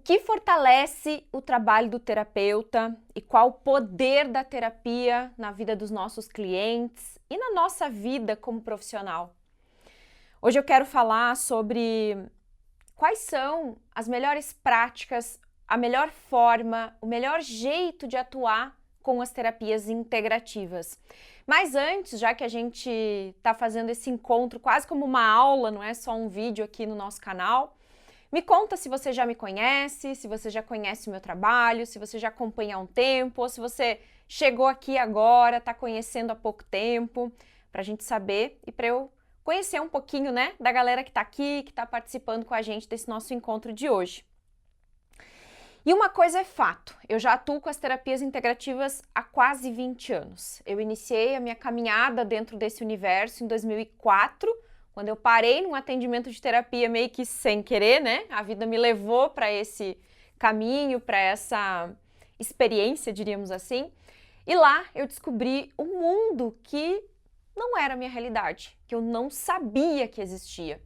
que fortalece o trabalho do terapeuta e qual o poder da terapia na vida dos nossos clientes e na nossa vida como profissional. Hoje eu quero falar sobre quais são as melhores práticas, a melhor forma, o melhor jeito de atuar com as terapias integrativas. Mas antes, já que a gente está fazendo esse encontro quase como uma aula, não é só um vídeo aqui no nosso canal, me conta se você já me conhece, se você já conhece o meu trabalho, se você já acompanha há um tempo, ou se você chegou aqui agora, está conhecendo há pouco tempo, para a gente saber e para eu conhecer um pouquinho, né, da galera que está aqui, que está participando com a gente desse nosso encontro de hoje. E uma coisa é fato, eu já atuo com as terapias integrativas há quase 20 anos. Eu iniciei a minha caminhada dentro desse universo em 2004, quando eu parei num atendimento de terapia meio que sem querer, né? A vida me levou para esse caminho, para essa experiência, diríamos assim. E lá eu descobri um mundo que não era a minha realidade, que eu não sabia que existia.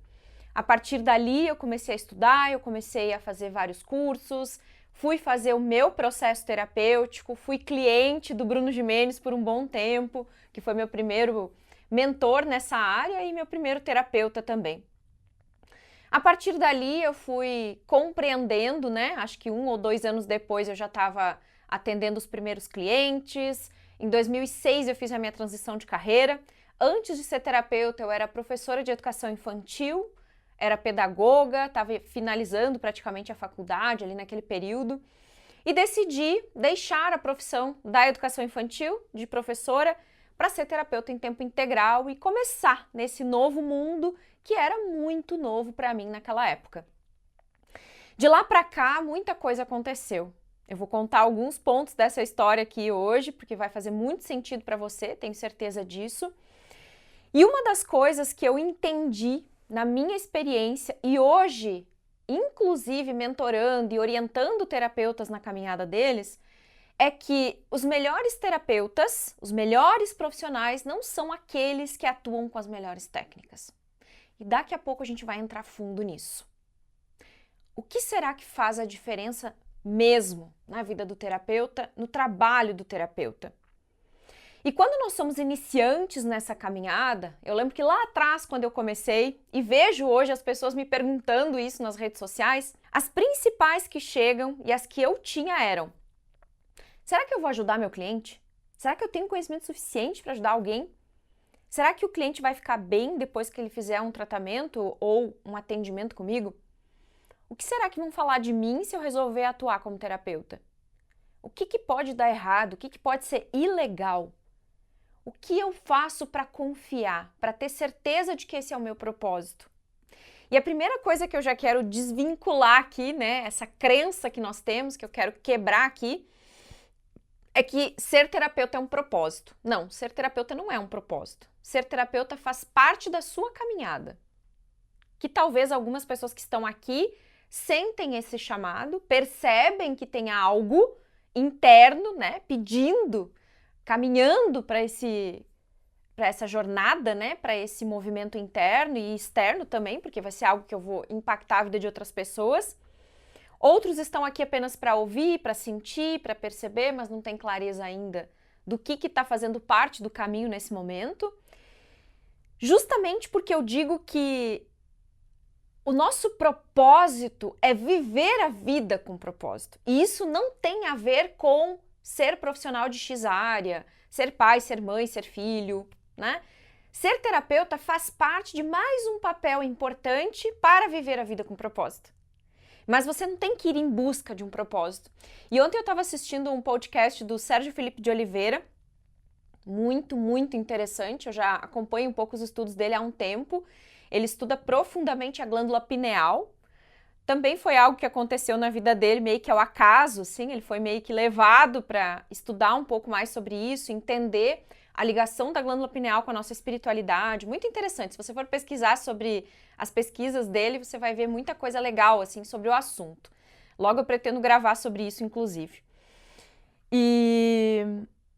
A partir dali eu comecei a estudar, eu comecei a fazer vários cursos, fui fazer o meu processo terapêutico, fui cliente do Bruno Gimenez por um bom tempo, que foi meu primeiro mentor nessa área e meu primeiro terapeuta também. A partir dali eu fui compreendendo, né? Acho que 1 ou 2 anos depois eu já estava atendendo os primeiros clientes. Em 2006 eu fiz a minha transição de carreira. Antes de ser terapeuta eu era professora de educação infantil, era pedagoga, estava finalizando praticamente a faculdade ali naquele período e decidi deixar a profissão da educação infantil, de professora, para ser terapeuta em tempo integral e começar nesse novo mundo que era muito novo para mim naquela época. De lá para cá, muita coisa aconteceu. Eu vou contar alguns pontos dessa história aqui hoje, porque vai fazer muito sentido para você, tenho certeza disso. E uma das coisas que eu entendi na minha experiência e hoje, inclusive mentorando e orientando terapeutas na caminhada deles, é que os melhores terapeutas, os melhores profissionais não são aqueles que atuam com as melhores técnicas. E daqui a pouco a gente vai entrar fundo nisso. O que será que faz a diferença mesmo na vida do terapeuta, no trabalho do terapeuta? E quando nós somos iniciantes nessa caminhada, eu lembro que lá atrás, quando eu comecei, e vejo hoje as pessoas me perguntando isso nas redes sociais, as principais que chegam e as que eu tinha eram: será que eu vou ajudar meu cliente? Será que eu tenho conhecimento suficiente para ajudar alguém? Será que o cliente vai ficar bem depois que ele fizer um tratamento ou um atendimento comigo? O que será que vão falar de mim se eu resolver atuar como terapeuta? O que pode dar errado? O que pode ser ilegal? O que eu faço para confiar, para ter certeza de que esse é o meu propósito? E a primeira coisa que eu já quero desvincular aqui, né, essa crença que nós temos, que eu quero quebrar aqui, é que ser terapeuta é um propósito. Não, ser terapeuta não é um propósito. Ser terapeuta faz parte da sua caminhada. Que talvez algumas pessoas que estão aqui sentem esse chamado, percebem que tem algo interno, né, pedindo, caminhando para essa jornada, né, para esse movimento interno e externo também, porque vai ser algo que eu vou impactar a vida de outras pessoas. Outros estão aqui apenas para ouvir, para sentir, para perceber, mas não tem clareza ainda do que está fazendo parte do caminho nesse momento. Justamente porque eu digo que o nosso propósito é viver a vida com propósito. E isso não tem a ver com ser profissional de X área, ser pai, ser mãe, ser filho, né? Ser terapeuta faz parte de mais um papel importante para viver a vida com propósito. Mas você não tem que ir em busca de um propósito. E ontem eu estava assistindo um podcast do Sérgio Felipe de Oliveira, muito, muito interessante. Eu já acompanho um pouco os estudos dele há um tempo. Ele estuda profundamente a glândula pineal. Também foi algo que aconteceu na vida dele, meio que ao acaso, assim. Ele foi meio que levado para estudar um pouco mais sobre isso, entender a ligação da glândula pineal com a nossa espiritualidade. Muito interessante. Se você for pesquisar sobre as pesquisas dele, você vai ver muita coisa legal, assim, sobre o assunto. Logo eu pretendo gravar sobre isso, inclusive. E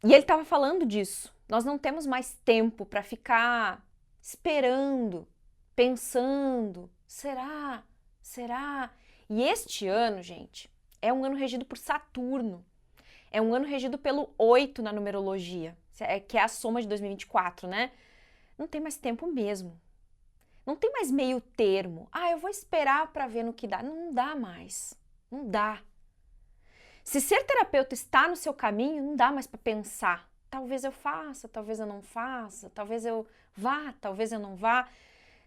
ele estava falando disso. Nós não temos mais tempo para ficar esperando, pensando, será? E este ano, gente, É um ano regido por Saturno. É um ano regido pelo 8 na numerologia, que é a soma de 2024, né? Não tem mais tempo mesmo. Não tem mais meio termo. Eu vou esperar para ver no que dá. Não dá mais. Não dá. Se ser terapeuta está no seu caminho, não dá mais para pensar. Talvez eu faça, talvez eu não faça, talvez eu vá, talvez eu não vá.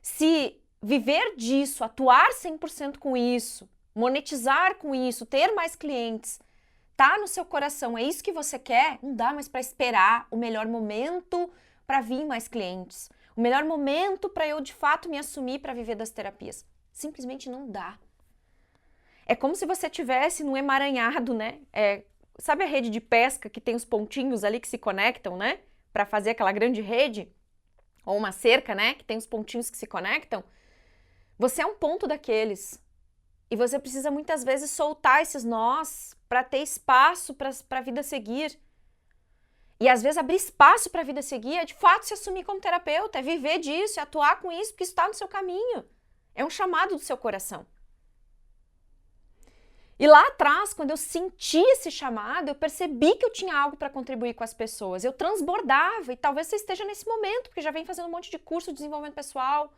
Se viver disso, atuar 100% com isso, monetizar com isso, ter mais clientes, tá no seu coração, é isso que você quer, não dá mais para esperar o melhor momento para vir mais clientes, o melhor momento para eu de fato me assumir para viver das terapias. Simplesmente não dá. É como se você tivesse num emaranhado, né? Sabe a rede de pesca que tem os pontinhos ali que se conectam, né? Para fazer aquela grande rede? Ou uma cerca, né? Que tem os pontinhos que se conectam. Você é um ponto daqueles. E você precisa muitas vezes soltar esses nós para ter espaço para a vida seguir. E às vezes abrir espaço para a vida seguir é de fato se assumir como terapeuta, é viver disso, é atuar com isso, porque isso está no seu caminho. É um chamado do seu coração. E lá atrás, quando eu senti esse chamado, eu percebi que eu tinha algo para contribuir com as pessoas. Eu transbordava, e talvez você esteja nesse momento, porque já vem fazendo um monte de curso de desenvolvimento pessoal,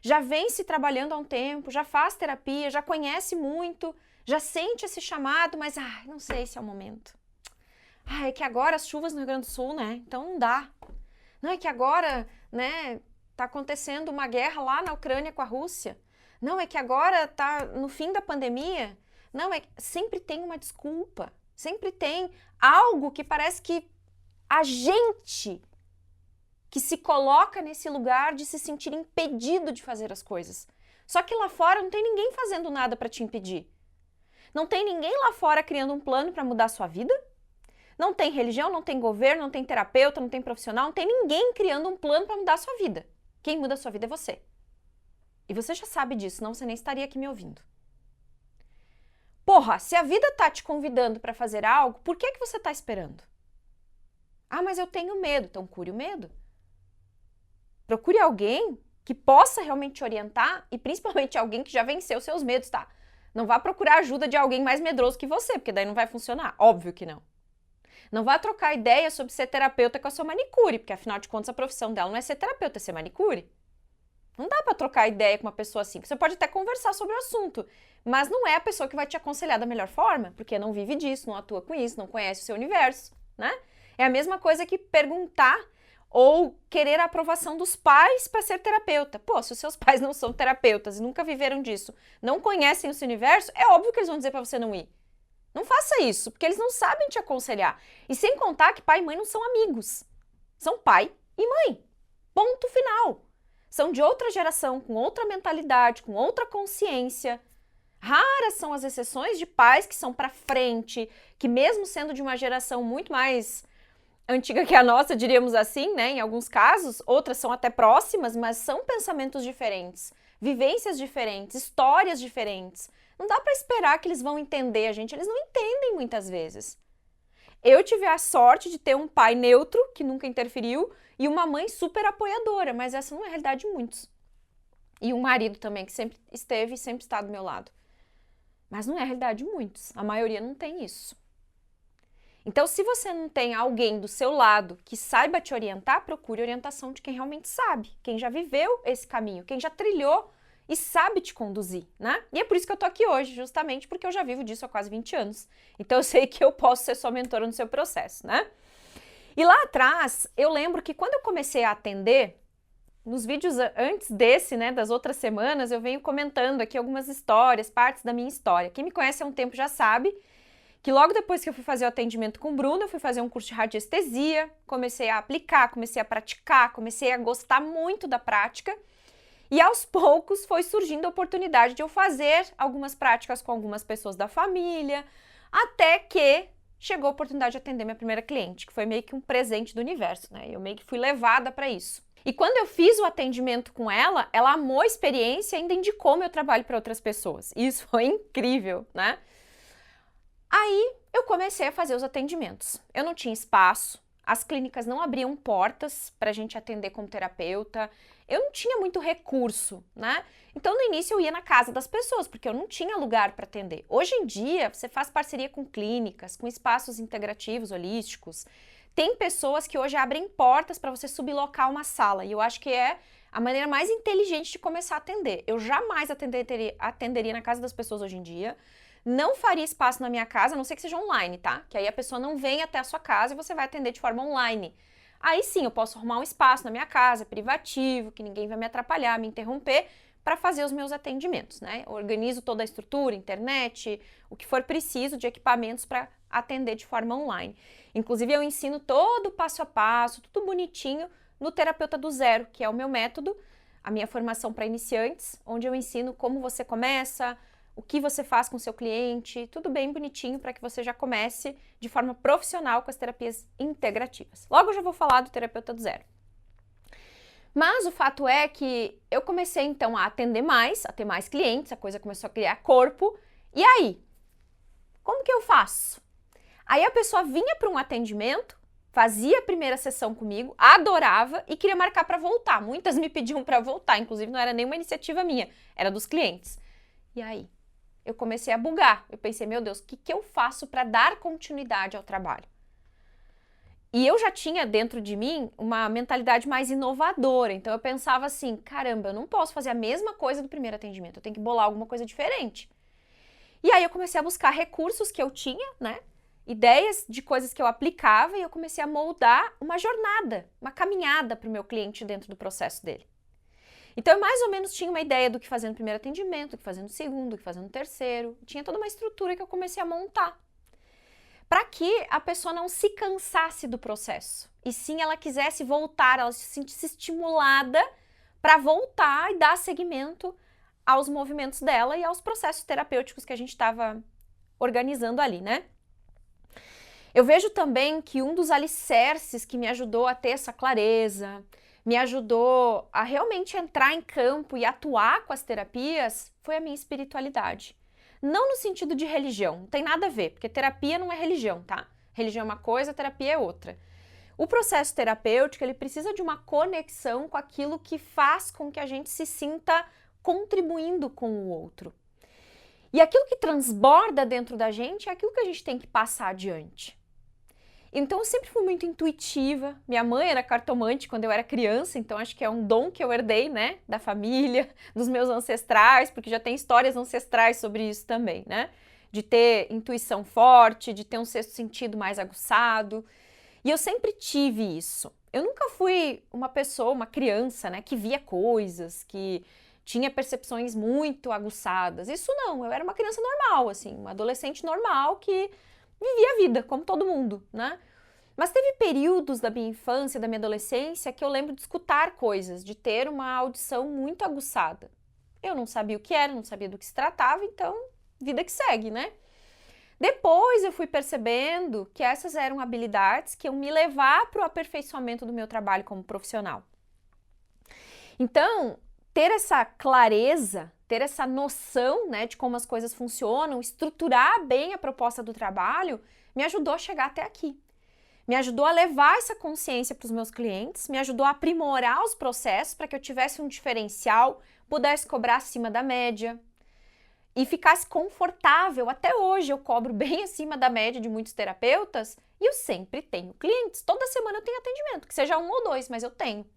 já vem se trabalhando há um tempo, já faz terapia, já conhece muito, já sente esse chamado, mas não sei se é o momento. É que agora as chuvas no Rio Grande do Sul, né? Então não dá. Não é que agora, né, tá acontecendo uma guerra lá na Ucrânia com a Rússia. Não é que agora tá no fim da pandemia. Não, sempre tem uma desculpa, sempre tem algo que parece que a gente que se coloca nesse lugar de se sentir impedido de fazer as coisas. Só que lá fora não tem ninguém fazendo nada para te impedir. Não tem ninguém lá fora criando um plano para mudar a sua vida. Não tem religião, não tem governo, não tem terapeuta, não tem profissional, não tem ninguém criando um plano para mudar a sua vida. Quem muda a sua vida é você. E você já sabe disso, senão você nem estaria aqui me ouvindo. Porra, se a vida tá te convidando para fazer algo, por que você tá esperando? Mas eu tenho medo. Então cure o medo. Procure alguém que possa realmente te orientar e principalmente alguém que já venceu seus medos, tá? Não vá procurar ajuda de alguém mais medroso que você, porque daí não vai funcionar. Óbvio que não. Não vá trocar ideia sobre ser terapeuta com a sua manicure, porque afinal de contas a profissão dela não é ser terapeuta, é ser manicure. Não dá para trocar ideia com uma pessoa assim. Você pode até conversar sobre o assunto, mas não é a pessoa que vai te aconselhar da melhor forma, porque não vive disso, não atua com isso, não conhece o seu universo, né? É a mesma coisa que perguntar ou querer a aprovação dos pais para ser terapeuta. Pô, se os seus pais não são terapeutas e nunca viveram disso, não conhecem o seu universo, é óbvio que eles vão dizer para você não ir. Não faça isso, porque eles não sabem te aconselhar. E sem contar que pai e mãe não são amigos. São pai e mãe. Ponto final. São de outra geração, com outra mentalidade, com outra consciência. Raras são as exceções de pais que são para frente, que mesmo sendo de uma geração muito mais antiga que a nossa, diríamos assim, né? Em alguns casos, outras são até próximas, mas são pensamentos diferentes, vivências diferentes, histórias diferentes. Não dá para esperar que eles vão entender a gente, eles não entendem muitas vezes. Eu tive a sorte de ter um pai neutro, que nunca interferiu, e uma mãe super apoiadora, mas essa não é a realidade de muitos. E um marido também, que sempre esteve e sempre está do meu lado. Mas não é a realidade de muitos, a maioria não tem isso. Então, se você não tem alguém do seu lado que saiba te orientar, procure orientação de quem realmente sabe, quem já viveu esse caminho, quem já trilhou e sabe te conduzir, né? E é por isso que eu tô aqui hoje, justamente porque eu já vivo disso há quase 20 anos. Então, eu sei que eu posso ser sua mentora no seu processo, né? E lá atrás, eu lembro que quando eu comecei a atender, nos vídeos antes desse, né, das outras semanas, eu venho comentando aqui algumas histórias, partes da minha história. Quem me conhece há um tempo já sabe que logo depois que eu fui fazer o atendimento com o Bruno, eu fui fazer um curso de radiestesia, comecei a aplicar, comecei a praticar, comecei a gostar muito da prática e aos poucos foi surgindo a oportunidade de eu fazer algumas práticas com algumas pessoas da família, até que chegou a oportunidade de atender minha primeira cliente, que foi meio que um presente do universo, né? Eu meio que fui levada para isso. E quando eu fiz o atendimento com ela, ela amou a experiência e ainda indicou meu trabalho para outras pessoas. E isso foi incrível, né? Aí eu comecei a fazer os atendimentos. Eu não tinha espaço, as clínicas não abriam portas para a gente atender como terapeuta, eu não tinha muito recurso, né? Então, no início, eu ia na casa das pessoas, porque eu não tinha lugar para atender. Hoje em dia, você faz parceria com clínicas, com espaços integrativos, holísticos. Tem pessoas que hoje abrem portas para você sublocar uma sala, e eu acho que é a maneira mais inteligente de começar a atender. Eu jamais atenderia na casa das pessoas hoje em dia, não faria espaço na minha casa, a não ser que seja online, tá? Que aí a pessoa não vem até a sua casa e você vai atender de forma online. Aí sim, eu posso arrumar um espaço na minha casa, privativo, que ninguém vai me atrapalhar, me interromper, para fazer os meus atendimentos, né? Eu organizo toda a estrutura, internet, o que for preciso de equipamentos para atender de forma online. Inclusive, eu ensino todo o passo a passo, tudo bonitinho, no Terapeuta do Zero, que é o meu método, a minha formação para iniciantes, onde eu ensino como você começa, o que você faz com o seu cliente, tudo bem bonitinho para que você já comece de forma profissional com as terapias integrativas. Logo eu já vou falar do Terapeuta do Zero. Mas o fato é que eu comecei então a atender mais, a ter mais clientes, a coisa começou a criar corpo. E aí? Como que eu faço? Aí a pessoa vinha para um atendimento, fazia a primeira sessão comigo, adorava e queria marcar para voltar. Muitas me pediam para voltar, inclusive não era nenhuma iniciativa minha, era dos clientes. E aí? Eu comecei a bugar. Eu pensei, meu Deus, o que eu faço para dar continuidade ao trabalho? E eu já tinha dentro de mim uma mentalidade mais inovadora, então eu pensava assim, caramba, eu não posso fazer a mesma coisa do primeiro atendimento, eu tenho que bolar alguma coisa diferente. E aí eu comecei a buscar recursos que eu tinha, né, ideias de coisas que eu aplicava e eu comecei a moldar uma jornada, uma caminhada para o meu cliente dentro do processo dele. Então eu mais ou menos tinha uma ideia do que fazer no primeiro atendimento, do que fazer no segundo, do que fazer no terceiro, tinha toda uma estrutura que eu comecei a montar, para que a pessoa não se cansasse do processo, e sim ela quisesse voltar, ela se sentisse estimulada para voltar e dar seguimento aos movimentos dela e aos processos terapêuticos que a gente estava organizando ali, né? Eu vejo também que um dos alicerces que me ajudou a ter essa clareza, me ajudou a realmente entrar em campo e atuar com as terapias, foi a minha espiritualidade. Não no sentido de religião, não tem nada a ver, porque terapia não é religião, tá? Religião é uma coisa, terapia é outra. O processo terapêutico, ele precisa de uma conexão com aquilo que faz com que a gente se sinta contribuindo com o outro. E aquilo que transborda dentro da gente é aquilo que a gente tem que passar adiante. Então eu sempre fui muito intuitiva, minha mãe era cartomante quando eu era criança, então acho que é um dom que eu herdei, né, da família, dos meus ancestrais, porque já tem histórias ancestrais sobre isso também, né, de ter intuição forte, de ter um sexto sentido mais aguçado, e eu sempre tive isso. Eu nunca fui uma pessoa, uma criança, né, que via coisas, que tinha percepções muito aguçadas, isso não, eu era uma criança normal, assim, uma adolescente normal que vivia a vida, como todo mundo, né? Mas teve períodos da minha infância, da minha adolescência, que eu lembro de escutar coisas, de ter uma audição muito aguçada. Eu não sabia o que era, não sabia do que se tratava, então, vida que segue, né? Depois eu fui percebendo que essas eram habilidades que iam me levar para o aperfeiçoamento do meu trabalho como profissional. Então, ter essa clareza, ter essa noção, né, de como as coisas funcionam, estruturar bem a proposta do trabalho, me ajudou a chegar até aqui. Me ajudou a levar essa consciência para os meus clientes, me ajudou a aprimorar os processos para que eu tivesse um diferencial, pudesse cobrar acima da média e ficasse confortável. Até hoje eu cobro bem acima da média de muitos terapeutas e eu sempre tenho clientes. Toda semana eu tenho atendimento, que seja 1 ou 2, mas eu tenho.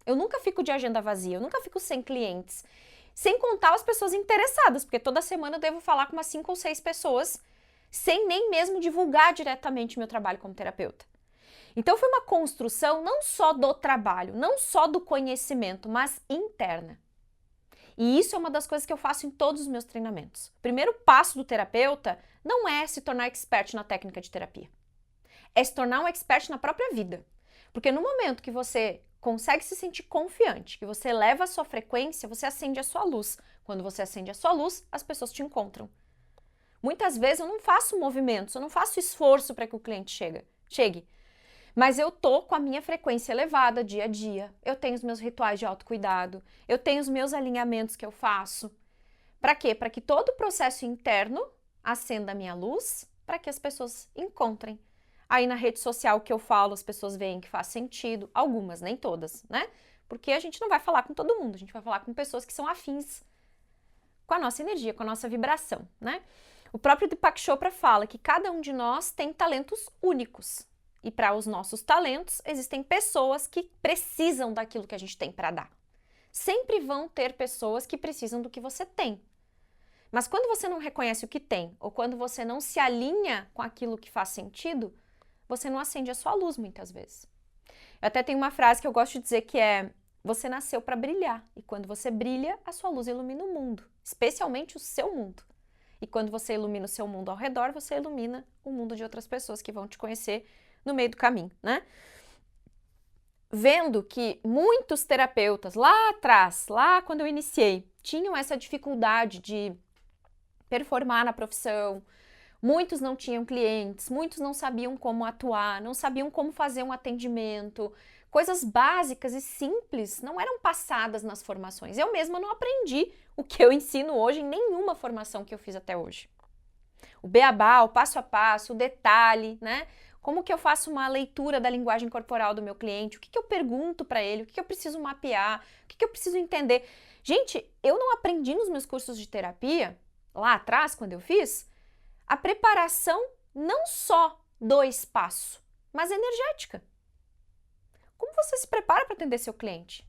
Eu nunca fico de agenda vazia, eu nunca fico sem clientes. Sem contar as pessoas interessadas, porque toda semana eu devo falar com umas 5 ou 6 pessoas, sem nem mesmo divulgar diretamente meu trabalho como terapeuta. Então foi uma construção não só do trabalho, não só do conhecimento, mas interna. E isso é uma das coisas que eu faço em todos os meus treinamentos. O primeiro passo do terapeuta não é se tornar expert na técnica de terapia. É se tornar um expert na própria vida. Porque no momento que você consegue se sentir confiante, que você eleva a sua frequência, você acende a sua luz. Quando você acende a sua luz, as pessoas te encontram. Muitas vezes eu não faço movimentos, eu não faço esforço para que o cliente chegue. Mas eu tô com a minha frequência elevada dia a dia, eu tenho os meus rituais de autocuidado, eu tenho os meus alinhamentos que eu faço. Para quê? Para que todo o processo interno acenda a minha luz, para que as pessoas encontrem Aí na rede social que eu falo, as pessoas veem que faz sentido. Algumas, nem todas, né? Porque a gente não vai falar com todo mundo, a gente vai falar com pessoas que são afins com a nossa energia, com a nossa vibração, né? O próprio Deepak Chopra fala que cada um de nós tem talentos únicos. E para os nossos talentos, existem pessoas que precisam daquilo que a gente tem para dar. Sempre vão ter pessoas que precisam do que você tem. Mas quando você não reconhece o que tem, ou quando você não se alinha com aquilo que faz sentido, você não acende a sua luz muitas vezes. Eu até tenho uma frase que eu gosto de dizer que é: você nasceu para brilhar, e quando você brilha, a sua luz ilumina o mundo, especialmente o seu mundo. E quando você ilumina o seu mundo ao redor, você ilumina o mundo de outras pessoas que vão te conhecer no meio do caminho, né? Vendo que muitos terapeutas lá atrás, lá quando eu iniciei, tinham essa dificuldade de performar na profissão, muitos não tinham clientes, muitos não sabiam como atuar, não sabiam como fazer um atendimento, coisas básicas e simples não eram passadas nas formações. Eu mesma não aprendi o que eu ensino hoje em nenhuma formação que eu fiz até hoje. O beabá, o passo a passo, o detalhe, né? Como que eu faço uma leitura da linguagem corporal do meu cliente? O que eu pergunto para ele? O que eu preciso mapear? O que eu preciso entender? Gente, eu não aprendi nos meus cursos de terapia, lá atrás, quando eu fiz, a preparação não só do espaço, mas energética. Como você se prepara para atender seu cliente?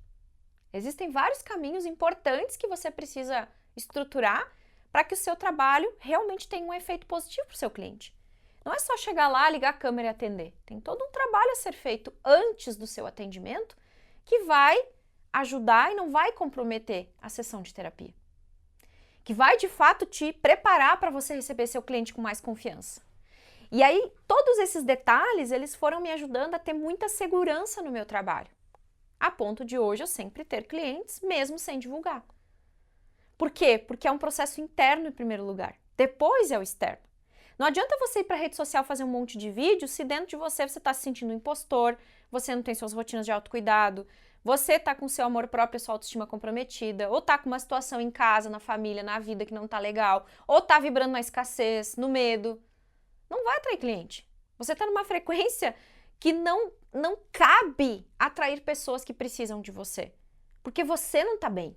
Existem vários caminhos importantes que você precisa estruturar para que o seu trabalho realmente tenha um efeito positivo para o seu cliente. Não é só chegar lá, ligar a câmera e atender. Tem todo um trabalho a ser feito antes do seu atendimento que vai ajudar e não vai comprometer a sessão de terapia. Que vai, de fato, te preparar para você receber seu cliente com mais confiança. E aí, todos esses detalhes, eles foram me ajudando a ter muita segurança no meu trabalho. A ponto de hoje eu sempre ter clientes, mesmo sem divulgar. Por quê? Porque é um processo interno em primeiro lugar. Depois é o externo. Não adianta você ir para a rede social fazer um monte de vídeos se dentro de você está se sentindo um impostor, você não tem suas rotinas de autocuidado, você está com seu amor próprio e sua autoestima comprometida, ou está com uma situação em casa, na família, na vida que não está legal, ou está vibrando na escassez, no medo. Não vai atrair cliente. Você está numa frequência que não cabe atrair pessoas que precisam de você, porque você não está bem.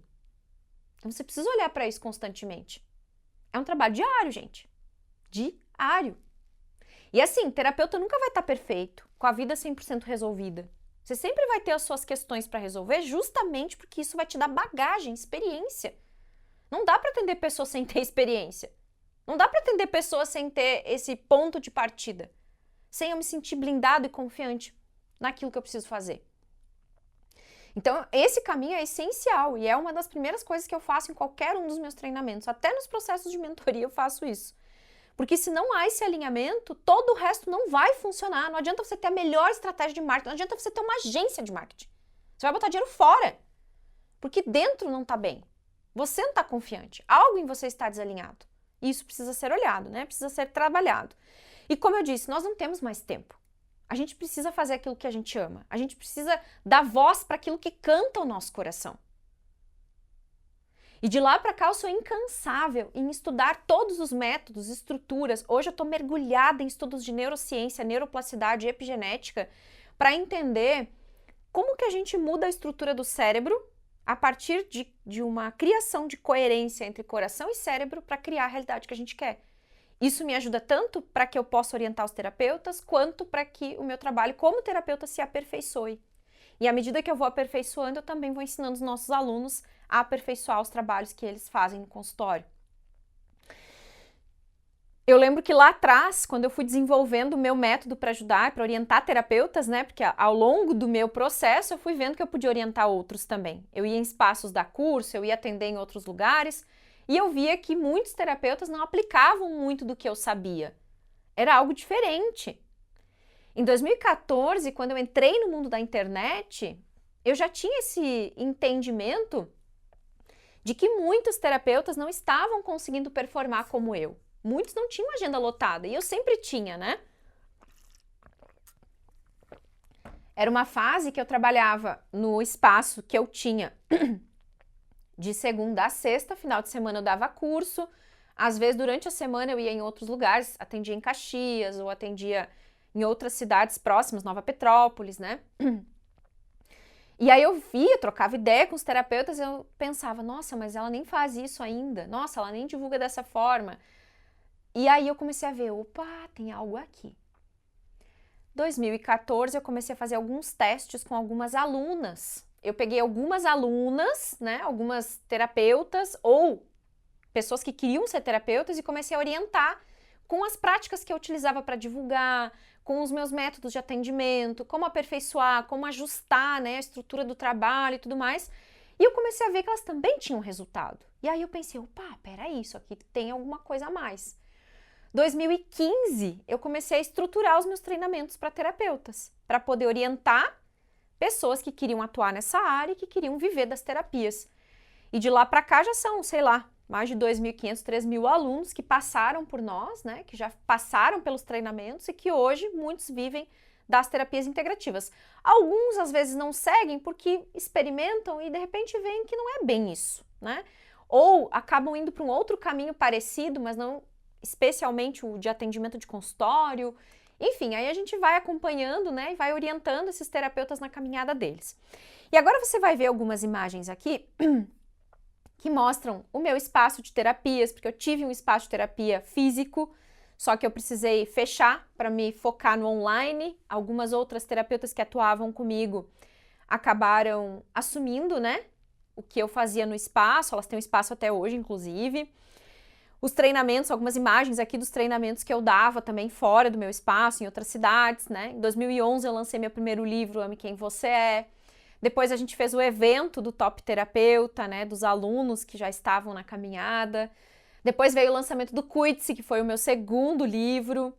Então você precisa olhar para isso constantemente. É um trabalho diário, gente. Diário. E assim, terapeuta nunca vai estar perfeito, com a vida 100% resolvida. Você sempre vai ter as suas questões para resolver, justamente porque isso vai te dar bagagem, experiência. Não dá para atender pessoas sem ter experiência. Não dá para atender pessoas sem ter esse ponto de partida. Sem eu me sentir blindado e confiante naquilo que eu preciso fazer. Então, esse caminho é essencial e é uma das primeiras coisas que eu faço em qualquer um dos meus treinamentos. Até nos processos de mentoria eu faço isso. Porque se não há esse alinhamento, todo o resto não vai funcionar. Não adianta você ter a melhor estratégia de marketing, não adianta você ter uma agência de marketing. Você vai botar dinheiro fora, porque dentro não está bem. Você não está confiante, algo em você está desalinhado. Isso precisa ser olhado, né? Precisa ser trabalhado. E como eu disse, nós não temos mais tempo. A gente precisa fazer aquilo que a gente ama. A gente precisa dar voz para aquilo que canta o nosso coração. E de lá para cá eu sou incansável em estudar todos os métodos, estruturas. Hoje eu estou mergulhada em estudos de neurociência, neuroplasticidade e epigenética para entender como que a gente muda a estrutura do cérebro a partir de uma criação de coerência entre coração e cérebro para criar a realidade que a gente quer. Isso me ajuda tanto para que eu possa orientar os terapeutas, quanto para que o meu trabalho como terapeuta se aperfeiçoe. E à medida que eu vou aperfeiçoando, eu também vou ensinando os nossos alunos a aperfeiçoar os trabalhos que eles fazem no consultório. Eu lembro que lá atrás, quando eu fui desenvolvendo o meu método para ajudar, para orientar terapeutas, né? Porque ao longo do meu processo eu fui vendo que eu podia orientar outros também. Eu ia em espaços dar curso, eu ia atender em outros lugares e eu via que muitos terapeutas não aplicavam muito do que eu sabia. Era algo diferente. Em 2014, quando eu entrei no mundo da internet, eu já tinha esse entendimento de que muitos terapeutas não estavam conseguindo performar como eu. Muitos não tinham agenda lotada, e eu sempre tinha, né? Era uma fase que eu trabalhava no espaço que eu tinha de segunda a sexta, final de semana eu dava curso, às vezes durante a semana eu ia em outros lugares, atendia em Caxias ou atendia em outras cidades próximas, Nova Petrópolis, né? E aí eu via, trocava ideia com os terapeutas e eu pensava, nossa, mas ela nem faz isso ainda. Nossa, ela nem divulga dessa forma. E aí eu comecei a ver, opa, tem algo aqui. 2014 eu comecei a fazer alguns testes com algumas alunas. Eu peguei algumas alunas, né, algumas terapeutas ou pessoas que queriam ser terapeutas e comecei a orientar com as práticas que eu utilizava para divulgar, com os meus métodos de atendimento, como aperfeiçoar, como ajustar, né, a estrutura do trabalho e tudo mais. E eu comecei a ver que elas também tinham resultado. E aí eu pensei, opa, peraí, isso aqui tem alguma coisa a mais. 2015, eu comecei a estruturar os meus treinamentos para terapeutas, para poder orientar pessoas que queriam atuar nessa área e que queriam viver das terapias. E de lá para cá já são, sei lá, mais de 2.500, 3.000 alunos que passaram por nós, né, que já passaram pelos treinamentos e que hoje muitos vivem das terapias integrativas. Alguns às vezes não seguem porque experimentam e de repente veem que não é bem isso, né? Ou acabam indo para um outro caminho parecido, mas não especialmente o de atendimento de consultório. Enfim, aí a gente vai acompanhando, né, e vai orientando esses terapeutas na caminhada deles. E agora você vai ver algumas imagens aqui que mostram o meu espaço de terapias, porque eu tive um espaço de terapia físico, só que eu precisei fechar para me focar no online. Algumas outras terapeutas que atuavam comigo acabaram assumindo, né, o que eu fazia no espaço, elas têm um espaço até hoje, inclusive. Os treinamentos, algumas imagens aqui dos treinamentos que eu dava também fora do meu espaço, em outras cidades, né? Em 2011 eu lancei meu primeiro livro, Ame Quem Você É. Depois a gente fez o evento do Top Terapeuta, né? Dos alunos que já estavam na caminhada. Depois veio o lançamento do Cuide-se, que foi o meu segundo livro.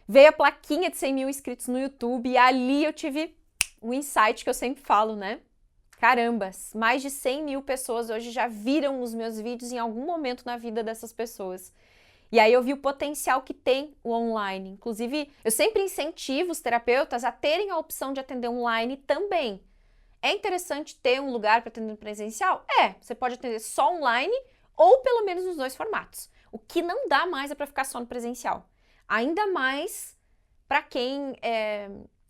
Veio a plaquinha de 100 mil inscritos no YouTube e ali eu tive um insight que eu sempre falo, né? Caramba, mais de 100 mil pessoas hoje já viram os meus vídeos em algum momento na vida dessas pessoas. E aí eu vi o potencial que tem o online. Inclusive, eu sempre incentivo os terapeutas a terem a opção de atender online também. É interessante ter um lugar para atender presencial? É, você pode atender só online ou pelo menos nos dois formatos. O que não dá mais é para ficar só no presencial. Ainda mais para quem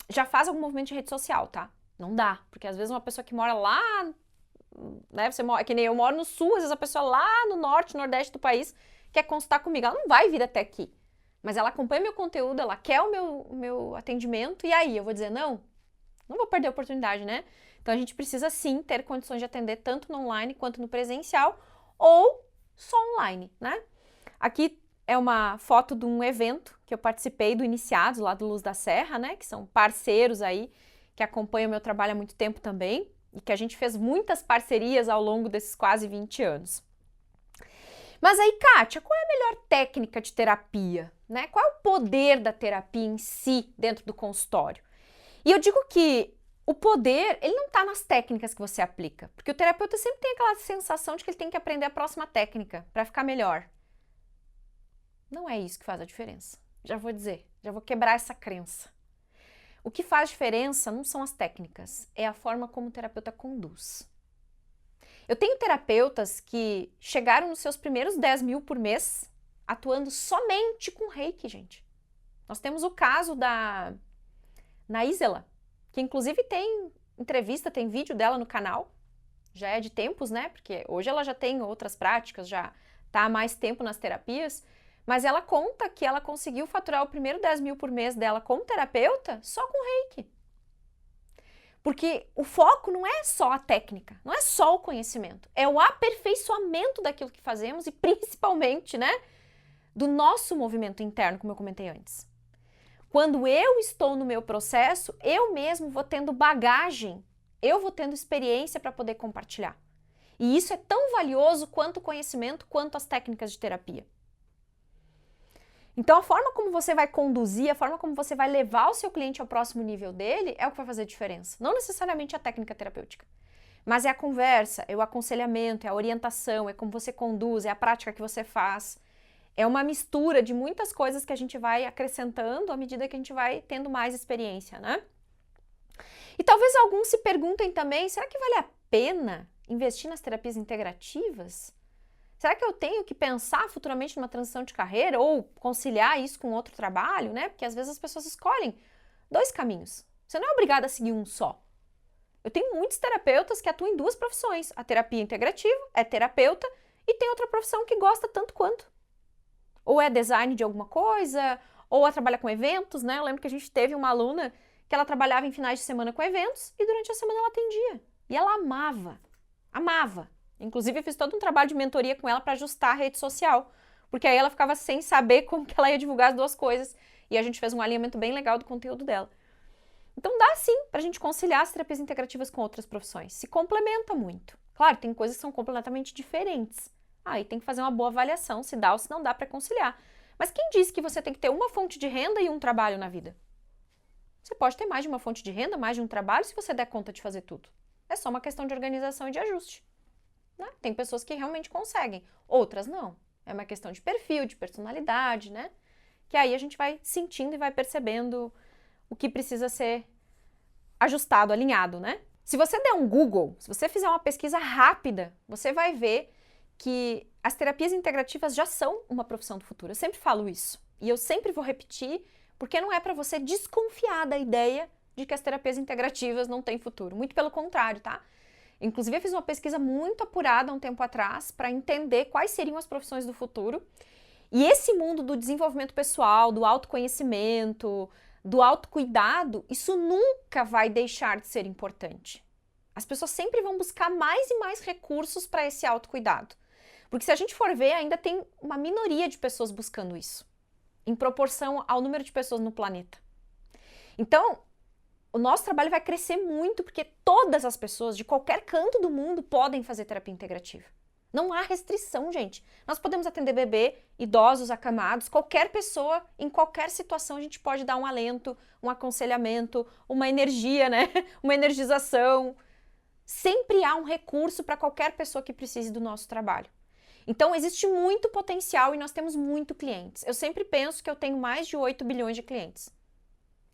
já faz algum movimento de rede social, tá? Não dá, porque às vezes uma pessoa que mora lá, né, você mora, que nem eu moro no sul, às vezes a pessoa lá no norte, nordeste do país quer consultar comigo, ela não vai vir até aqui, mas ela acompanha meu conteúdo, ela quer o meu atendimento, e aí eu vou dizer não vou perder a oportunidade, né? Então a gente precisa sim ter condições de atender tanto no online quanto no presencial, ou só online, né? Aqui é uma foto de um evento que eu participei do Iniciados, lá do Luz da Serra, né, que são parceiros aí, que acompanha o meu trabalho há muito tempo também, e que a gente fez muitas parcerias ao longo desses quase 20 anos. Mas aí, Kátia, qual é a melhor técnica de terapia? Né? Qual é o poder da terapia em si dentro do consultório? E eu digo que o poder, ele não está nas técnicas que você aplica, porque o terapeuta sempre tem aquela sensação de que ele tem que aprender a próxima técnica para ficar melhor. Não é isso que faz a diferença. Já vou dizer, já vou quebrar essa crença. O que faz diferença não são as técnicas, é a forma como o terapeuta conduz. Eu tenho terapeutas que chegaram nos seus primeiros 10 mil por mês atuando somente com reiki, gente. Nós temos o caso da Naísela, que inclusive tem entrevista, tem vídeo dela no canal. Já é de tempos, né? Porque hoje ela já tem outras práticas, já está há mais tempo nas terapias. Mas ela conta que ela conseguiu faturar o primeiro 10 mil por mês dela como terapeuta só com reiki. Porque o foco não é só a técnica, não é só o conhecimento, é o aperfeiçoamento daquilo que fazemos e principalmente, né, do nosso movimento interno, como eu comentei antes. Quando eu estou no meu processo, eu mesmo vou tendo bagagem, eu vou tendo experiência para poder compartilhar. E isso é tão valioso quanto o conhecimento, quanto as técnicas de terapia. Então, a forma como você vai conduzir, a forma como você vai levar o seu cliente ao próximo nível dele é o que vai fazer diferença. Não necessariamente a técnica terapêutica, mas é a conversa, é o aconselhamento, é a orientação, é como você conduz, é a prática que você faz. É uma mistura de muitas coisas que a gente vai acrescentando à medida que a gente vai tendo mais experiência, né? E talvez alguns se perguntem também, será que vale a pena investir nas terapias integrativas? Será que eu tenho que pensar futuramente numa transição de carreira ou conciliar isso com outro trabalho, né? Porque às vezes as pessoas escolhem dois caminhos. Você não é obrigada a seguir um só. Eu tenho muitos terapeutas que atuam em duas profissões. A terapia integrativa é terapeuta e tem outra profissão que gosta tanto quanto. Ou é design de alguma coisa, ou ela trabalha com eventos, né? Eu lembro que a gente teve uma aluna que ela trabalhava em finais de semana com eventos e durante a semana ela atendia. E ela amava, amava. Inclusive eu fiz todo um trabalho de mentoria com ela para ajustar a rede social, porque aí ela ficava sem saber como que ela ia divulgar as duas coisas e a gente fez um alinhamento bem legal do conteúdo dela. Então dá sim para a gente conciliar as terapias integrativas com outras profissões, se complementa muito. Claro, tem coisas que são completamente diferentes. Aí tem que fazer uma boa avaliação se dá ou se não dá para conciliar. Mas quem disse que você tem que ter uma fonte de renda e um trabalho na vida? Você pode ter mais de uma fonte de renda, mais de um trabalho, se você der conta de fazer tudo. É só uma questão de organização e de ajuste. Né? Tem pessoas que realmente conseguem, outras não. É uma questão de perfil, de personalidade, né? Que aí a gente vai sentindo e vai percebendo o que precisa ser ajustado, alinhado, né? Se você der um Google, se você fizer uma pesquisa rápida, você vai ver que as terapias integrativas já são uma profissão do futuro. Eu sempre falo isso. E eu sempre vou repetir, porque não é para você desconfiar da ideia de que as terapias integrativas não têm futuro. Muito pelo contrário, tá? Inclusive, eu fiz uma pesquisa muito apurada há um tempo atrás para entender quais seriam as profissões do futuro. E esse mundo do desenvolvimento pessoal, do autoconhecimento, do autocuidado, isso nunca vai deixar de ser importante. As pessoas sempre vão buscar mais e mais recursos para esse autocuidado. Porque se a gente for ver, ainda tem uma minoria de pessoas buscando isso, em proporção ao número de pessoas no planeta. Então, o nosso trabalho vai crescer muito porque todas as pessoas de qualquer canto do mundo podem fazer terapia integrativa. Não há restrição, gente. Nós podemos atender bebê, idosos, acamados, qualquer pessoa, em qualquer situação a gente pode dar um alento, um aconselhamento, uma energia, né? Uma energização. Sempre há um recurso para qualquer pessoa que precise do nosso trabalho. Então, existe muito potencial e nós temos muito clientes. Eu sempre penso que eu tenho mais de 8 bilhões de clientes.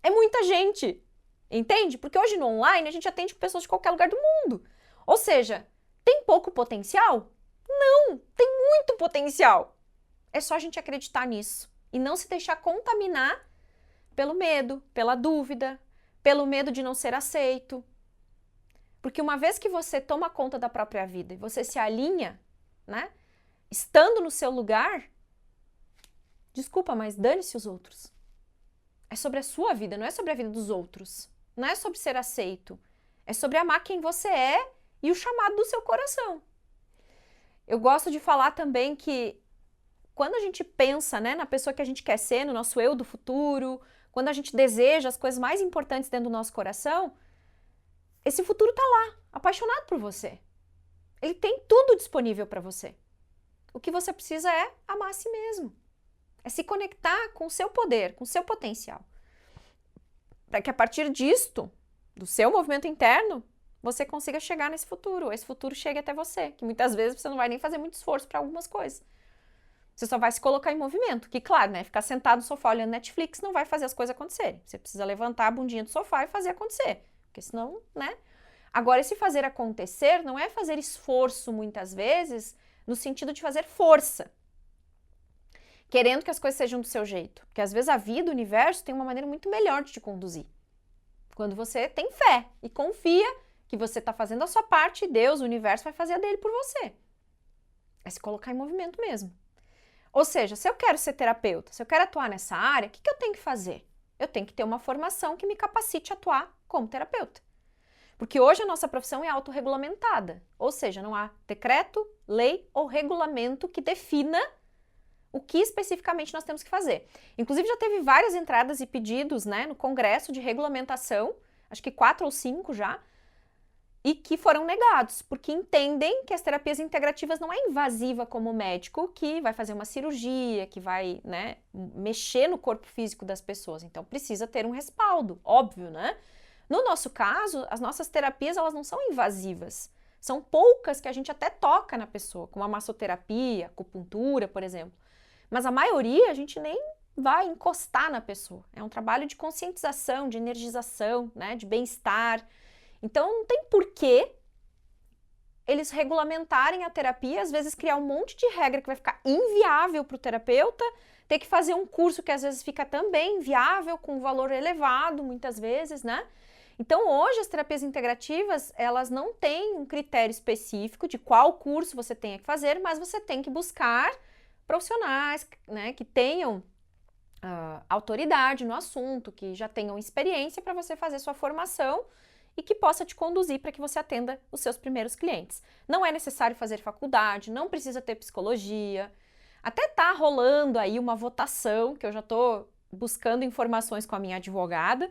É muita gente, entende? Porque hoje no online a gente atende pessoas de qualquer lugar do mundo. Ou seja, tem pouco potencial? Não, tem muito potencial. É só a gente acreditar nisso e não se deixar contaminar pelo medo, pela dúvida, pelo medo de não ser aceito. Porque uma vez que você toma conta da própria vida e você se alinha, né? Estando no seu lugar, desculpa, mas dane-se os outros. É sobre a sua vida, não é sobre a vida dos outros. Não é sobre ser aceito. É sobre amar quem você é e o chamado do seu coração. Eu gosto de falar também que quando a gente pensa, né, na pessoa que a gente quer ser, no nosso eu do futuro, quando a gente deseja as coisas mais importantes dentro do nosso coração, esse futuro tá lá, apaixonado por você. Ele tem tudo disponível para você. O que você precisa é amar a si mesmo. É se conectar com o seu poder, com o seu potencial. Para que a partir disto, do seu movimento interno, você consiga chegar nesse futuro. Esse futuro chegue até você, que muitas vezes você não vai nem fazer muito esforço para algumas coisas. Você só vai se colocar em movimento, que claro, né, ficar sentado no sofá olhando Netflix não vai fazer as coisas acontecerem. Você precisa levantar a bundinha do sofá e fazer acontecer, porque senão, né? Agora, esse fazer acontecer não é fazer esforço muitas vezes no sentido de fazer força, querendo que as coisas sejam do seu jeito. Porque às vezes a vida, o universo, tem uma maneira muito melhor de te conduzir. Quando você tem fé e confia que você está fazendo a sua parte, Deus, o universo, vai fazer a dele por você. É se colocar em movimento mesmo. Ou seja, se eu quero ser terapeuta, se eu quero atuar nessa área, o que eu tenho que fazer? Eu tenho que ter uma formação que me capacite a atuar como terapeuta. Porque hoje a nossa profissão é autorregulamentada, ou seja, não há decreto, lei ou regulamento que defina o que especificamente nós temos que fazer. Inclusive já teve várias entradas e pedidos, né, no Congresso de regulamentação, acho que 4 ou 5 já, e que foram negados, porque entendem que as terapias integrativas não é invasiva como o médico que vai fazer uma cirurgia, que vai, né, mexer no corpo físico das pessoas. Então precisa ter um respaldo, óbvio, né? No nosso caso, as nossas terapias elas não são invasivas. São poucas que a gente até toca na pessoa, como a massoterapia, acupuntura, por exemplo. Mas a maioria a gente nem vai encostar na pessoa. É um trabalho de conscientização, de energização, né, de bem-estar. Então não tem porquê eles regulamentarem a terapia, às vezes criar um monte de regra que vai ficar inviável para o terapeuta, ter que fazer um curso que às vezes fica também inviável, com um valor elevado, muitas vezes, né? Então, hoje, as terapias integrativas, elas não têm um critério específico de qual curso você tenha que fazer, mas você tem que buscar profissionais, né, que tenham autoridade no assunto, que já tenham experiência para você fazer sua formação e que possa te conduzir para que você atenda os seus primeiros clientes. Não é necessário fazer faculdade, não precisa ter psicologia. Até tá rolando aí uma votação, que eu já estou buscando informações com a minha advogada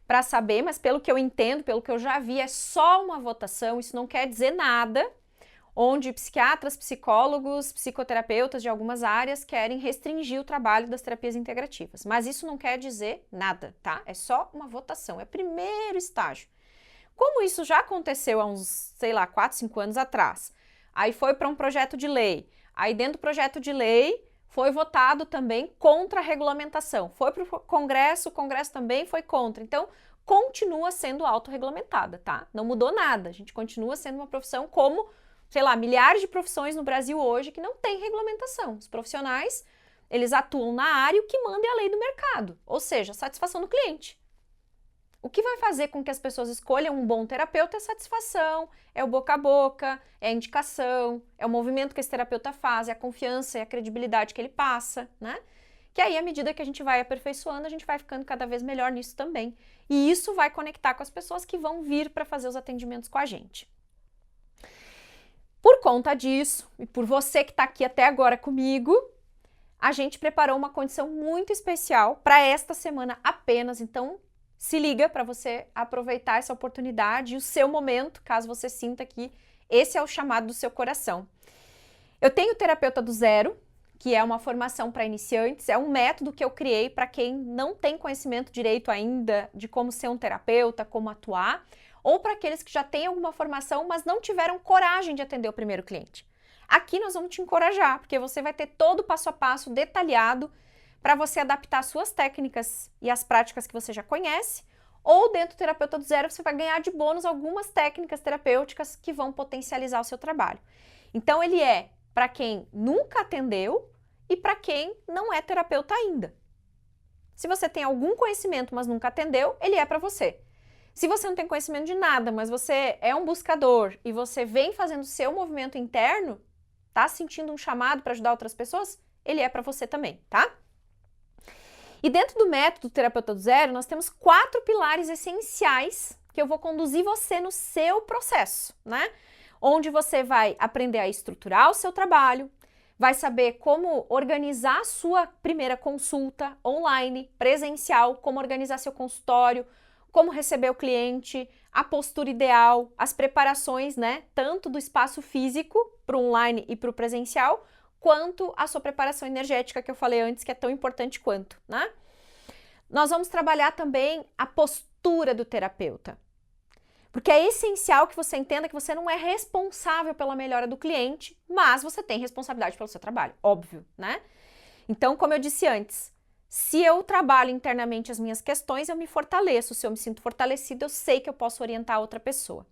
para saber, mas pelo que eu entendo, pelo que eu já vi, é só uma votação, isso não quer dizer nada, onde psiquiatras, psicólogos, psicoterapeutas de algumas áreas querem restringir o trabalho das terapias integrativas. Mas isso não quer dizer nada, tá? É só uma votação, é primeiro estágio. Como isso já aconteceu há uns, sei lá, 4, 5 anos atrás, aí foi para um projeto de lei, aí dentro do projeto de lei foi votado também contra a regulamentação, foi para o Congresso também foi contra, então continua sendo autorregulamentada, tá? Não mudou nada, a gente continua sendo uma profissão como, sei lá, milhares de profissões no Brasil hoje que não tem regulamentação. Os profissionais, eles atuam na área e o que manda é a lei do mercado, ou seja, a satisfação do cliente. O que vai fazer com que as pessoas escolham um bom terapeuta é a satisfação, é o boca a boca, é a indicação, é o movimento que esse terapeuta faz, é a confiança e a credibilidade que ele passa, né? Que aí, à medida que a gente vai aperfeiçoando, a gente vai ficando cada vez melhor nisso também. E isso vai conectar com as pessoas que vão vir para fazer os atendimentos com a gente. Por conta disso, e por você que está aqui até agora comigo, a gente preparou uma condição muito especial para esta semana apenas, então se liga para você aproveitar essa oportunidade e o seu momento, caso você sinta que esse é o chamado do seu coração. Eu tenho o Terapeuta do Zero, que é uma formação para iniciantes, é um método que eu criei para quem não tem conhecimento direito ainda de como ser um terapeuta, como atuar, ou para aqueles que já têm alguma formação, mas não tiveram coragem de atender o primeiro cliente. Aqui nós vamos te encorajar, porque você vai ter todo o passo a passo detalhado para você adaptar suas técnicas e as práticas que você já conhece, ou dentro do Terapeuta do Zero você vai ganhar de bônus algumas técnicas terapêuticas que vão potencializar o seu trabalho. Então ele é para quem nunca atendeu e para quem não é terapeuta ainda. Se você tem algum conhecimento, mas nunca atendeu, ele é para você. Se você não tem conhecimento de nada, mas você é um buscador e você vem fazendo o seu movimento interno, tá sentindo um chamado para ajudar outras pessoas, ele é para você também, tá? E dentro do método Terapeuta do Zero, nós temos 4 pilares essenciais que eu vou conduzir você no seu processo, né? Onde você vai aprender a estruturar o seu trabalho, vai saber como organizar a sua primeira consulta online, presencial, como organizar seu consultório, como receber o cliente, a postura ideal, as preparações, né? Tanto do espaço físico para o online e para o presencial, quanto a sua preparação energética que eu falei antes, que é tão importante quanto, né? Nós vamos trabalhar também a postura do terapeuta, porque é essencial que você entenda que você não é responsável pela melhora do cliente, mas você tem responsabilidade pelo seu trabalho, óbvio, né? Então, como eu disse antes, se eu trabalho internamente as minhas questões, eu me fortaleço, se eu me sinto fortalecida, eu sei que eu posso orientar outra pessoa.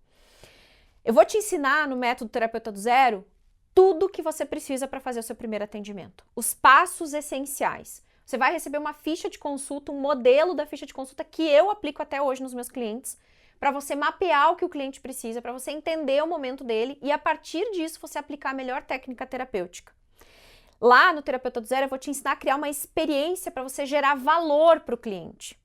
Eu vou te ensinar no método Terapeuta do Zero tudo que você precisa para fazer o seu primeiro atendimento. Os passos essenciais. Você vai receber uma ficha de consulta, um modelo da ficha de consulta que eu aplico até hoje nos meus clientes, para você mapear o que o cliente precisa, para você entender o momento dele e a partir disso você aplicar a melhor técnica terapêutica. Lá no Terapeuta do Zero eu vou te ensinar a criar uma experiência para você gerar valor para o cliente.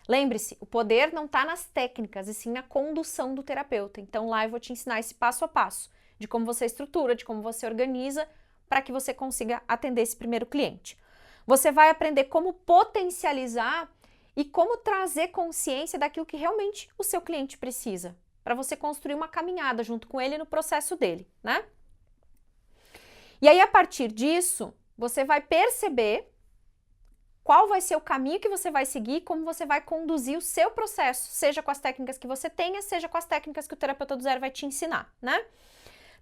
Lembre-se, o poder não está nas técnicas, e sim na condução do terapeuta. Então lá eu vou te ensinar esse passo a passo de como você estrutura, de como você organiza para que você consiga atender esse primeiro cliente. Você vai aprender como potencializar e como trazer consciência daquilo que realmente o seu cliente precisa, para você construir uma caminhada junto com ele no processo dele, né? E aí, a partir disso, você vai perceber qual vai ser o caminho que você vai seguir, como você vai conduzir o seu processo, seja com as técnicas que você tenha, seja com as técnicas que o Terapeuta do Zero vai te ensinar, né?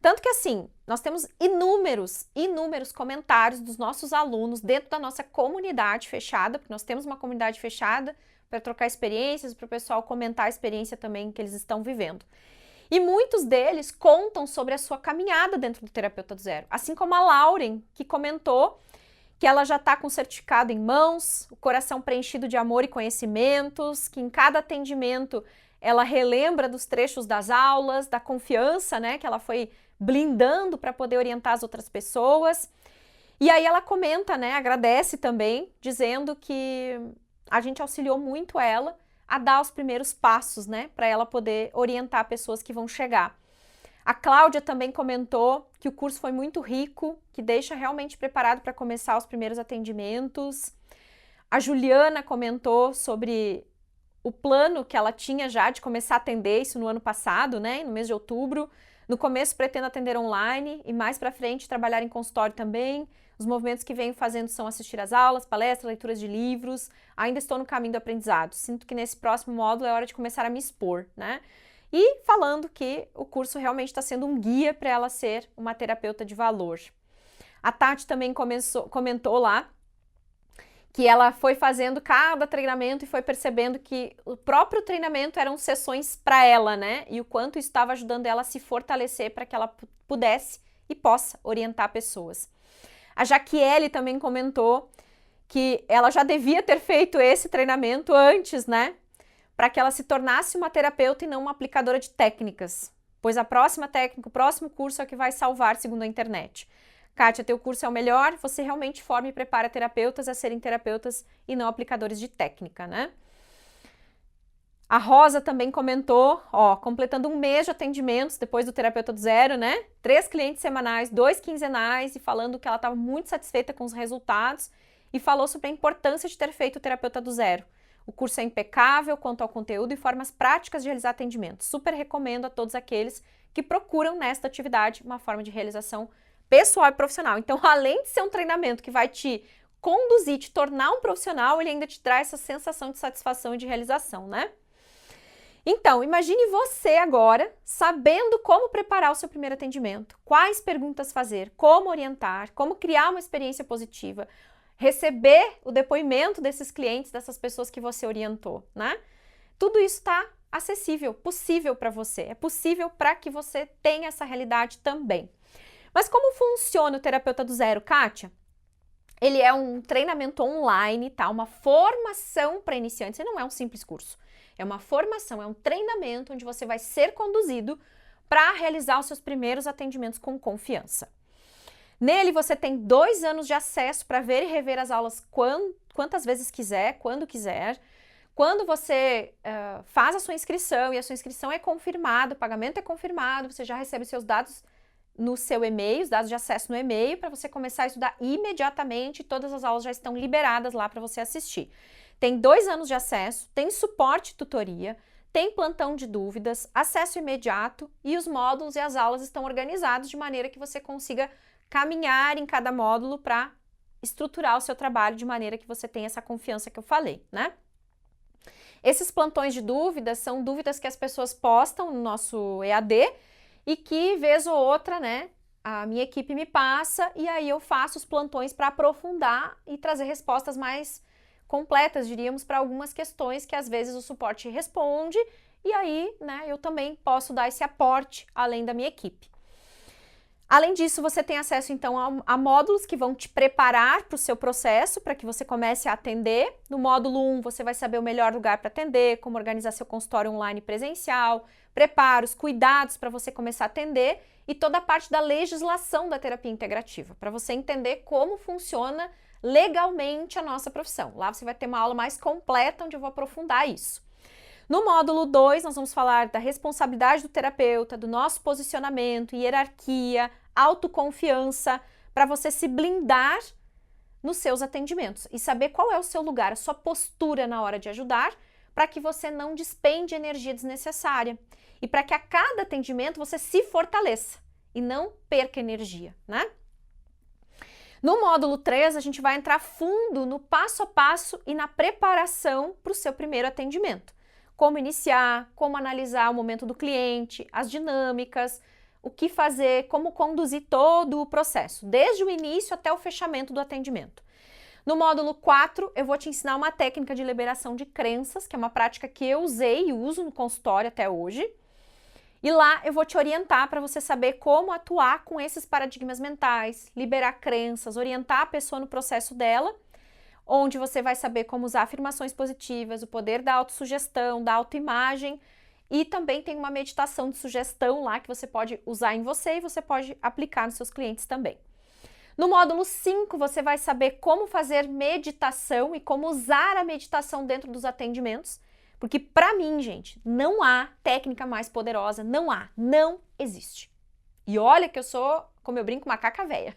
Tanto que assim, nós temos inúmeros comentários dos nossos alunos dentro da nossa comunidade fechada, porque nós temos uma comunidade fechada para trocar experiências, para o pessoal comentar a experiência também que eles estão vivendo. E muitos deles contam sobre a sua caminhada dentro do Terapeuta do Zero. Assim como a Lauren, que comentou que ela já está com o certificado em mãos, o coração preenchido de amor e conhecimentos, que em cada atendimento ela relembra dos trechos das aulas, da confiança, né, que ela foi blindando para poder orientar as outras pessoas. E aí ela comenta, né, agradece também, dizendo que a gente auxiliou muito ela a dar os primeiros passos, né, para ela poder orientar pessoas que vão chegar. A Cláudia também comentou que o curso foi muito rico, que deixa realmente preparado para começar os primeiros atendimentos. A Juliana comentou sobre o plano que ela tinha já de começar a atender isso no ano passado, né, no mês de outubro. No começo pretendo atender online e mais para frente trabalhar em consultório também. Os movimentos que venho fazendo são assistir às aulas, palestras, leituras de livros. Ainda estou no caminho do aprendizado. Sinto que nesse próximo módulo é hora de começar a me expor, né? E falando que o curso realmente está sendo um guia para ela ser uma terapeuta de valor. A Tati também comentou lá que ela foi fazendo cada treinamento e foi percebendo que o próprio treinamento eram sessões para ela, né? E o quanto isso estava ajudando ela a se fortalecer para que ela pudesse e possa orientar pessoas. A Jaquiele também comentou que ela já devia ter feito esse treinamento antes, né? Para que ela se tornasse uma terapeuta e não uma aplicadora de técnicas. Pois a próxima técnica, o próximo curso é o que vai salvar, segundo a internet. Kátia, teu curso é o melhor, você realmente forma e prepara terapeutas a serem terapeutas e não aplicadores de técnica, né? A Rosa também comentou, ó, completando um mês de atendimentos depois do Terapeuta do Zero, né? 3 clientes semanais, 2 quinzenais e falando que ela estava muito satisfeita com os resultados e falou sobre a importância de ter feito o Terapeuta do Zero. O curso é impecável quanto ao conteúdo e formas práticas de realizar atendimentos. Super recomendo a todos aqueles que procuram nesta atividade uma forma de realização pessoal e profissional. Então, além de ser um treinamento que vai te conduzir, te tornar um profissional, ele ainda te traz essa sensação de satisfação e de realização, né? Então, imagine você agora sabendo como preparar o seu primeiro atendimento, quais perguntas fazer, como orientar, como criar uma experiência positiva, receber o depoimento desses clientes, dessas pessoas que você orientou, né? Tudo isso está acessível, possível para você, é possível para que você tenha essa realidade também. Mas como funciona o Terapeuta do Zero, Kátia? Ele é um treinamento online, tá? Uma formação para iniciantes, e não é um simples curso. É uma formação, é um treinamento onde você vai ser conduzido para realizar os seus primeiros atendimentos com confiança. Nele você tem 2 anos de acesso para ver e rever as aulas quantas vezes quiser, quando quiser. Quando você faz a sua inscrição e a sua inscrição é confirmada, o pagamento é confirmado, você já recebe os seus dados no seu e-mail, os dados de acesso no e-mail, para você começar a estudar imediatamente. Todas as aulas já estão liberadas lá para você assistir. Tem 2 anos de acesso, tem suporte e tutoria, tem plantão de dúvidas, acesso imediato e os módulos e as aulas estão organizados de maneira que você consiga caminhar em cada módulo para estruturar o seu trabalho de maneira que você tenha essa confiança que eu falei, né? Esses plantões de dúvidas são dúvidas que as pessoas postam no nosso EAD e que, vez ou outra, né, a minha equipe me passa e aí eu faço os plantões para aprofundar e trazer respostas mais completas, diríamos, para algumas questões que às vezes o suporte responde e aí, né, eu também posso dar esse aporte além da minha equipe. Além disso, você tem acesso então a módulos que vão te preparar para o seu processo, para que você comece a atender. No módulo 1, você vai saber o melhor lugar para atender, como organizar seu consultório online presencial, preparos, cuidados para você começar a atender e toda a parte da legislação da terapia integrativa, para você entender como funciona legalmente a nossa profissão. Lá você vai ter uma aula mais completa onde eu vou aprofundar isso. No módulo 2, nós vamos falar da responsabilidade do terapeuta, do nosso posicionamento, hierarquia, autoconfiança, para você se blindar nos seus atendimentos e saber qual é o seu lugar, a sua postura na hora de ajudar, para que você não despende energia desnecessária e para que a cada atendimento você se fortaleça e não perca energia, né? No módulo 3, a gente vai entrar fundo no passo a passo e na preparação para o seu primeiro atendimento. Como iniciar, como analisar o momento do cliente, as dinâmicas, o que fazer, como conduzir todo o processo, desde o início até o fechamento do atendimento. No módulo 4, eu vou te ensinar uma técnica de liberação de crenças, que é uma prática que eu usei e uso no consultório até hoje. E lá eu vou te orientar para você saber como atuar com esses paradigmas mentais, liberar crenças, orientar a pessoa no processo dela, onde você vai saber como usar afirmações positivas, o poder da autossugestão, da autoimagem, e também tem uma meditação de sugestão lá que você pode usar em você e você pode aplicar nos seus clientes também. No módulo 5, você vai saber como fazer meditação e como usar a meditação dentro dos atendimentos, porque para mim, gente, não há técnica mais poderosa, não existe. E olha que eu sou, como eu brinco, macaca véia.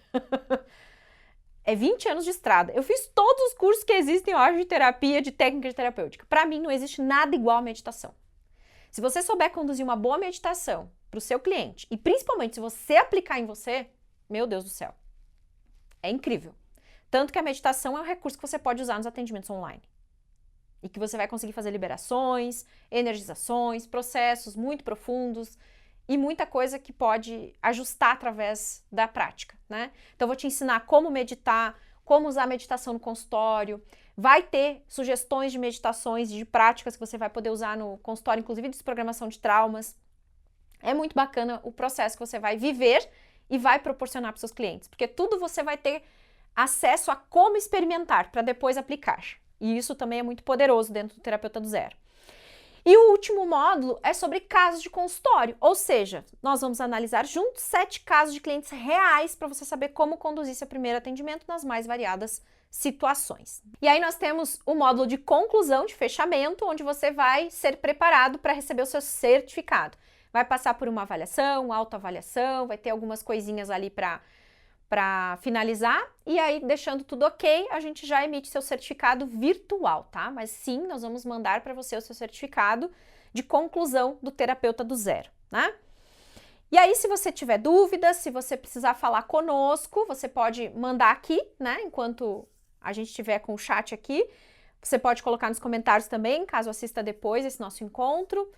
É 20 anos de estrada. Eu fiz todos os cursos que existem, eu acho, de terapia, de técnica de terapêutica. Para mim, não existe nada igual a meditação. Se você souber conduzir uma boa meditação para o seu cliente, e principalmente se você aplicar em você, meu Deus do céu, é incrível. Tanto que a meditação é um recurso que você pode usar nos atendimentos online. E que você vai conseguir fazer liberações, energizações, processos muito profundos e muita coisa que pode ajustar através da prática, né? Então, eu vou te ensinar como meditar, como usar a meditação no consultório. Vai ter sugestões de meditações, de práticas que você vai poder usar no consultório, inclusive de desprogramação de traumas. É muito bacana o processo que você vai viver e vai proporcionar para os seus clientes, porque tudo você vai ter acesso a como experimentar para depois aplicar. E isso também é muito poderoso dentro do Terapeuta do Zero. E o último módulo é sobre casos de consultório, ou seja, nós vamos analisar juntos 7 casos de clientes reais para você saber como conduzir seu primeiro atendimento nas mais variadas situações. E aí nós temos o módulo de conclusão, de fechamento, onde você vai ser preparado para receber o seu certificado. Vai passar por uma avaliação, autoavaliação, vai ter algumas coisinhas ali para finalizar, e aí, deixando tudo ok, a gente já emite seu certificado virtual, tá? Mas sim, nós vamos mandar para você o seu certificado de conclusão do Terapeuta do Zero, né? E aí, se você tiver dúvidas, se você precisar falar conosco, você pode mandar aqui, né? Enquanto a gente estiver com o chat aqui, você pode colocar nos comentários também, caso assista depois esse nosso encontro.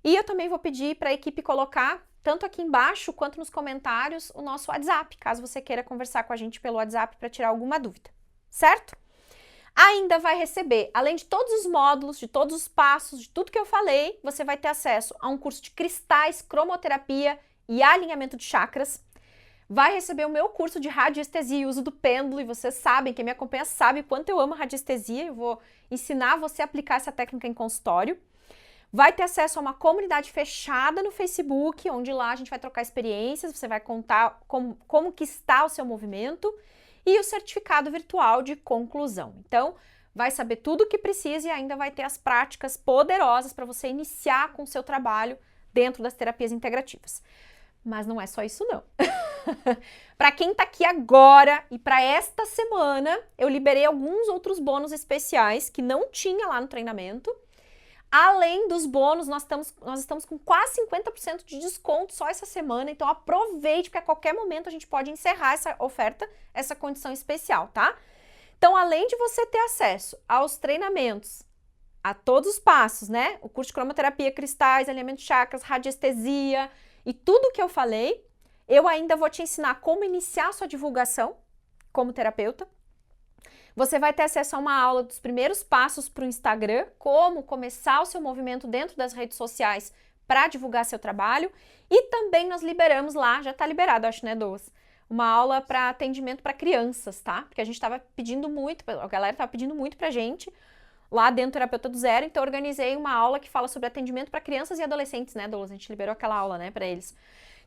E eu também vou pedir para a equipe colocar, tanto aqui embaixo quanto nos comentários, o nosso WhatsApp, caso você queira conversar com a gente pelo WhatsApp para tirar alguma dúvida, certo? Ainda vai receber, além de todos os módulos, de todos os passos, de tudo que eu falei, você vai ter acesso a um curso de cristais, cromoterapia e alinhamento de chakras. Vai receber o meu curso de radiestesia e uso do pêndulo, e vocês sabem, quem me acompanha sabe quanto eu amo radiestesia, eu vou ensinar você a aplicar essa técnica em consultório. Vai ter acesso a uma comunidade fechada no Facebook, onde lá a gente vai trocar experiências, você vai contar como que está o seu movimento, e o certificado virtual de conclusão. Então, vai saber tudo o que precisa e ainda vai ter as práticas poderosas para você iniciar com o seu trabalho dentro das terapias integrativas. Mas não é só isso não. Para quem está aqui agora e para esta semana, eu liberei alguns outros bônus especiais que não tinha lá no treinamento. Além dos bônus, nós estamos com quase 50% de desconto só essa semana, então aproveite, porque a qualquer momento a gente pode encerrar essa oferta, essa condição especial, tá? Então, além de você ter acesso aos treinamentos, a todos os passos, né? O curso de cromoterapia, cristais, alinhamento de chakras, radiestesia e tudo que eu falei, eu ainda vou te ensinar como iniciar a sua divulgação como terapeuta. Você vai ter acesso a uma aula dos primeiros passos para o Instagram, como começar o seu movimento dentro das redes sociais para divulgar seu trabalho. E também nós liberamos lá, já está liberado, acho, né, Douglas? Uma aula para atendimento para crianças, tá? Porque a gente estava pedindo muito, a galera estava pedindo muito para gente lá dentro do Terapeuta do Zero, então eu organizei uma aula que fala sobre atendimento para crianças e adolescentes, né, Douglas? A gente liberou aquela aula, né, para eles.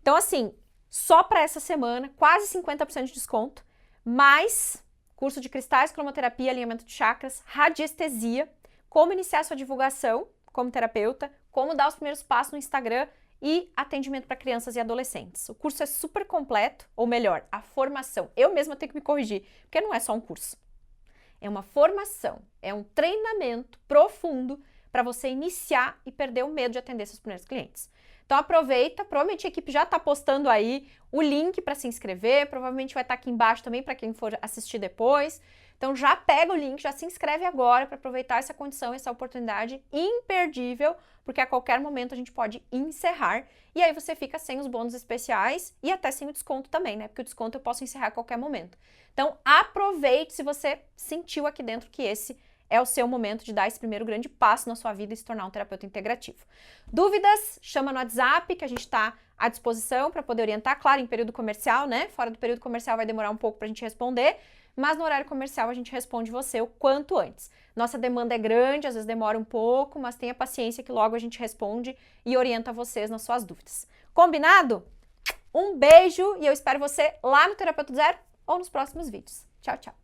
Então, assim, só para essa semana, quase 50% de desconto, mais curso de cristais, cromoterapia, alinhamento de chakras, radiestesia, como iniciar sua divulgação como terapeuta, como dar os primeiros passos no Instagram e atendimento para crianças e adolescentes. O curso é super completo, ou melhor, a formação. Eu mesma tenho que me corrigir, porque não é só um curso. É uma formação, é um treinamento profundo para você iniciar e perder o medo de atender seus primeiros clientes. Então aproveita, provavelmente a equipe já está postando aí o link para se inscrever, provavelmente vai estar aqui embaixo também para quem for assistir depois. Então já pega o link, já se inscreve agora para aproveitar essa condição, essa oportunidade imperdível, porque a qualquer momento a gente pode encerrar e aí você fica sem os bônus especiais e até sem o desconto também, né? Porque o desconto eu posso encerrar a qualquer momento. Então aproveite se você sentiu aqui dentro que esse é o seu momento de dar esse primeiro grande passo na sua vida e se tornar um terapeuta integrativo. Dúvidas? Chama no WhatsApp, que a gente está à disposição para poder orientar. Claro, em período comercial, né? Fora do período comercial vai demorar um pouco para a gente responder, mas no horário comercial a gente responde você o quanto antes. Nossa demanda é grande, às vezes demora um pouco, mas tenha paciência que logo a gente responde e orienta vocês nas suas dúvidas. Combinado? Um beijo e eu espero você lá no Terapeuta do Zero ou nos próximos vídeos. Tchau, tchau!